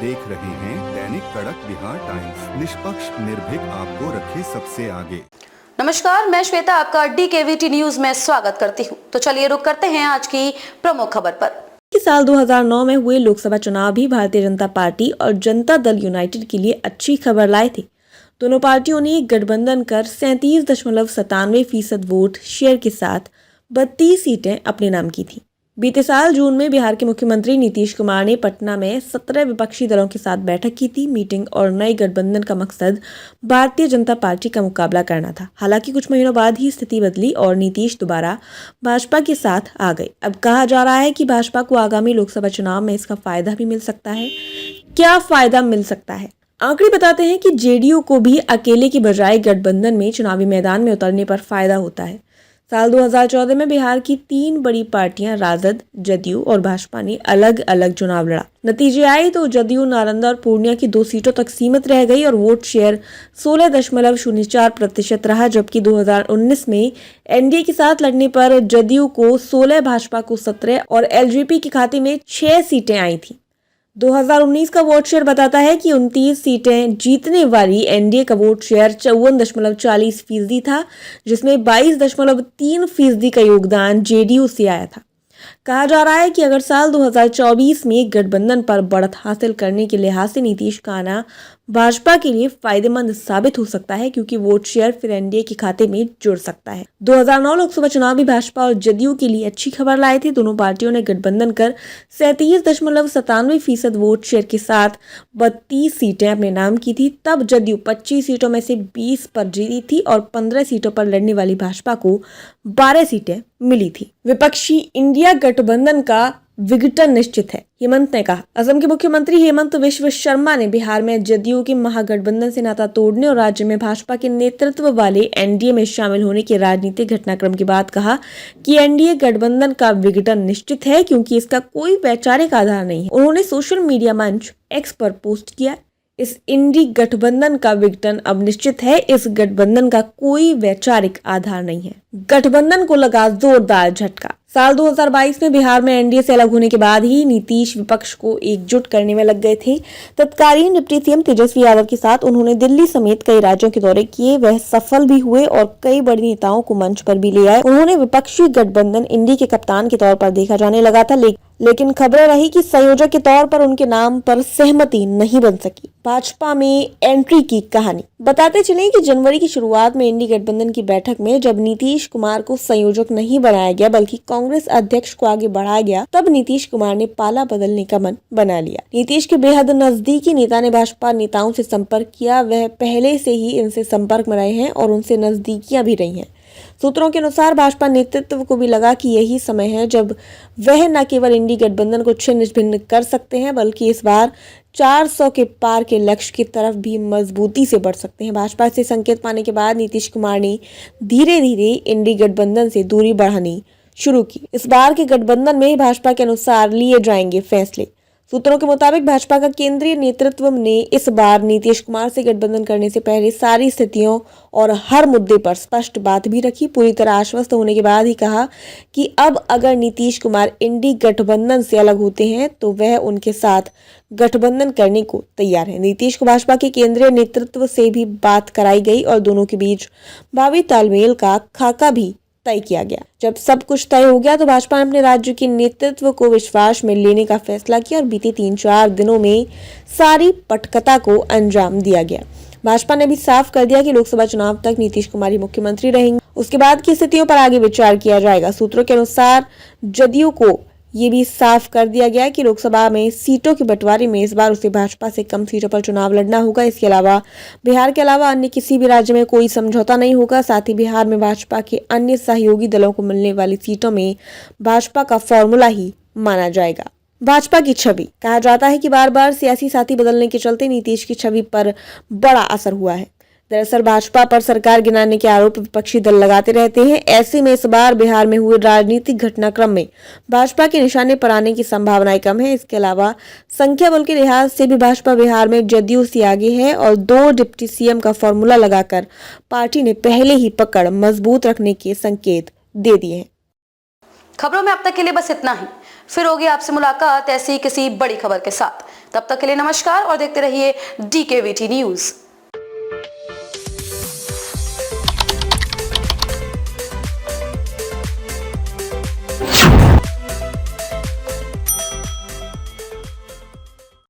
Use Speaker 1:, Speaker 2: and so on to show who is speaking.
Speaker 1: देख रहे हैं दैनिक कड़क बिहार टाइम्स, निष्पक्ष निर्भीक आपको रखे सबसे आगे।
Speaker 2: नमस्कार, मैं श्वेता आपका DKVT न्यूज में स्वागत करती हूं। तो चलिए रुक करते हैं आज की प्रमुख खबर पर।
Speaker 3: साल 2009 में हुए लोकसभा चुनाव भी भारतीय जनता पार्टी और जनता दल यूनाइटेड के लिए अच्छी खबर लाए थे। दोनों पार्टियों ने गठबंधन कर 37.97% वोट शेयर के साथ 32 सीटें अपने नाम की थी। बीते साल जून में बिहार के मुख्यमंत्री नीतीश कुमार ने पटना में 17 विपक्षी दलों के साथ बैठक की थी। मीटिंग और नए गठबंधन का मकसद भारतीय जनता पार्टी का मुकाबला करना था। हालांकि कुछ महीनों बाद ही स्थिति बदली और नीतीश दोबारा भाजपा के साथ आ गए। अब कहा जा रहा है कि भाजपा को आगामी लोकसभा चुनाव में इसका फायदा भी मिल सकता है। क्या फायदा मिल सकता है? आंकड़े बताते हैं कि जेडीयू को भी अकेले की बजाय गठबंधन में चुनावी मैदान में उतरने पर फायदा होता है। साल 2014 में बिहार की 3 बड़ी पार्टियां राजद, जदयू और भाजपा ने अलग अलग चुनाव लड़ा। नतीजे आए तो जदयू नालंदा और पूर्णिया की 2 सीटों तक सीमित रह गई और वोट शेयर 16.04% रहा, जबकि 2019 में एनडीए के साथ लड़ने पर जदयू को 16, भाजपा को 17 और एलजेपी के खाते में 6 सीटें आई थी। 2019 का वोट शेयर बताता है कि 29 सीटें जीतने वाली एनडीए का वोट शेयर 54.40% था, जिसमें 22.3% का योगदान जेडीयू से आया था। कहा जा रहा है कि अगर साल 2024 में गठबंधन पर बढ़त हासिल करने के लिहाज से नीतीश का आना भाजपा के लिए फायदेमंद साबित हो सकता है, क्योंकि वोट शेयर फिर एनडीए के खाते में जुड़ सकता है। 2009 लोकसभा चुनाव भी भाजपा और जदयू के लिए अच्छी खबर लाए थे। दोनों पार्टियों ने गठबंधन कर 37.97% वोट शेयर के साथ 32 सीटें अपने नाम की थी। तब जदयू 25 सीटों में से 20 पर जीती थी और 15 सीटों पर लड़ने वाली भाजपा को 12 सीटें मिली थी। विपक्षी इंडिया गठबंधन का विघटन निश्चित है, हेमंत ने कहा। असम के मुख्यमंत्री हेमंत विश्व शर्मा ने बिहार में जदयू के महागठबंधन से नाता तोड़ने और राज्य में भाजपा के नेतृत्व वाले एनडीए में शामिल होने के राजनीतिक घटनाक्रम के बाद कहा कि एनडीए गठबंधन का विघटन निश्चित है, क्योंकि इसका कोई वैचारिक आधार नहीं है। उन्होंने सोशल मीडिया मंच एक्स पर पोस्ट किया, इस इंडी गठबंधन का विघटन अब निश्चित है। इस गठबंधन का कोई वैचारिक आधार नहीं है। गठबंधन को लगा जोरदार झटका। साल 2022 में बिहार में एनडीए से अलग होने के बाद ही नीतीश विपक्ष को एकजुट करने में लग गए थे। तत्कालीन डिप्टी सीएम तेजस्वी यादव के साथ उन्होंने दिल्ली समेत कई राज्यों के दौरे किए। वह सफल भी हुए और कई बड़े नेताओं को मंच पर भी ले आए। उन्होंने विपक्षी गठबंधन इंडी के कप्तान के तौर पर देखा जाने लगा था, लेकिन खबरें रही कि संयोजक के तौर पर उनके नाम पर सहमति नहीं बन सकी। भाजपा में एंट्री की कहानी बताते चले कि जनवरी की शुरुआत में इंडी गठबंधन की बैठक में जब नीतीश कुमार को संयोजक नहीं बनाया गया बल्कि कांग्रेस अध्यक्ष को आगे बढ़ाया गया, तब नीतीश कुमार ने पाला बदलने का मन बना लिया। नीतीश के बेहद नजदीकी नेता ने भाजपा नेताओं से संपर्क किया। वह पहले से ही इनसे संपर्क में रहे हैं और उनसे नजदीकियां भी रही हैं। सूत्रों के अनुसार भाजपा नेतृत्व को भी लगा कि यही समय है जब वह न केवल इंडी गठबंधन को छिन्न भिन्न कर सकते हैं, बल्कि इस बार 400 के पार के लक्ष्य की तरफ भी मजबूती से बढ़ सकते हैं। भाजपा से संकेत पाने के बाद नीतीश कुमार ने धीरे धीरे इंडी गठबंधन से दूरी बढ़ानी शुरू की। इस बार के गठबंधन में भाजपा के अनुसार लिए जाएंगे फैसले। सूत्रों के मुताबिक भाजपा का केंद्रीय नेतृत्व ने इस बार नीतीश कुमार से गठबंधन करने से पहले सारी स्थितियों और हर मुद्दे पर स्पष्ट बात भी रखी। पूरी तरह आश्वस्त होने के बाद ही कहा कि अब अगर नीतीश कुमार इंडी गठबंधन से अलग होते हैं तो वह उनके साथ गठबंधन करने को तैयार है। नीतीश को भाजपा के केंद्रीय नेतृत्व से भी बात कराई गई और दोनों के बीच भावी तालमेल का खाका भी तय किया गया। जब सब कुछ तय हो गया तो भाजपा ने अपने राज्य के नेतृत्व को विश्वास में लेने का फैसला किया और बीते 3-4 दिनों में सारी पटकथा को अंजाम दिया गया। भाजपा ने भी साफ कर दिया कि लोकसभा चुनाव तक नीतीश कुमार ही मुख्यमंत्री रहेंगे, उसके बाद की स्थितियों पर आगे विचार किया जाएगा। सूत्रों के अनुसार जदयू को ये भी साफ कर दिया गया कि लोकसभा में सीटों के बंटवारे में इस बार उसे भाजपा से कम सीटों पर चुनाव लड़ना होगा। इसके अलावा बिहार के अलावा अन्य किसी भी राज्य में कोई समझौता नहीं होगा। साथ ही बिहार में भाजपा के अन्य सहयोगी दलों को मिलने वाली सीटों में भाजपा का फॉर्मूला ही माना जाएगा। भाजपा की छवि कहा जाता है कि बार बार सियासी साथी बदलने के चलते नीतीश की छवि पर बड़ा असर हुआ है। दरअसल भाजपा पर सरकार गिराने के आरोप विपक्षी दल लगाते रहते हैं। ऐसे में इस बार बिहार में हुए राजनीतिक घटनाक्रम में भाजपा के निशाने पर आने की संभावनाएं कम है। इसके अलावा संख्या बल के लिहाज से भी भाजपा बिहार में जदयू से आगे है और 2 डिप्टी सीएम का फॉर्मूला लगाकर पार्टी ने पहले ही पकड़ मजबूत रखने के संकेत दे दिए हैं।
Speaker 2: खबरों में अब तक के लिए बस इतना ही। फिर होगी आपसे मुलाकात ऐसी किसी बड़ी खबर के साथ। तब तक के लिए नमस्कार और देखते रहिए DKVT न्यूज।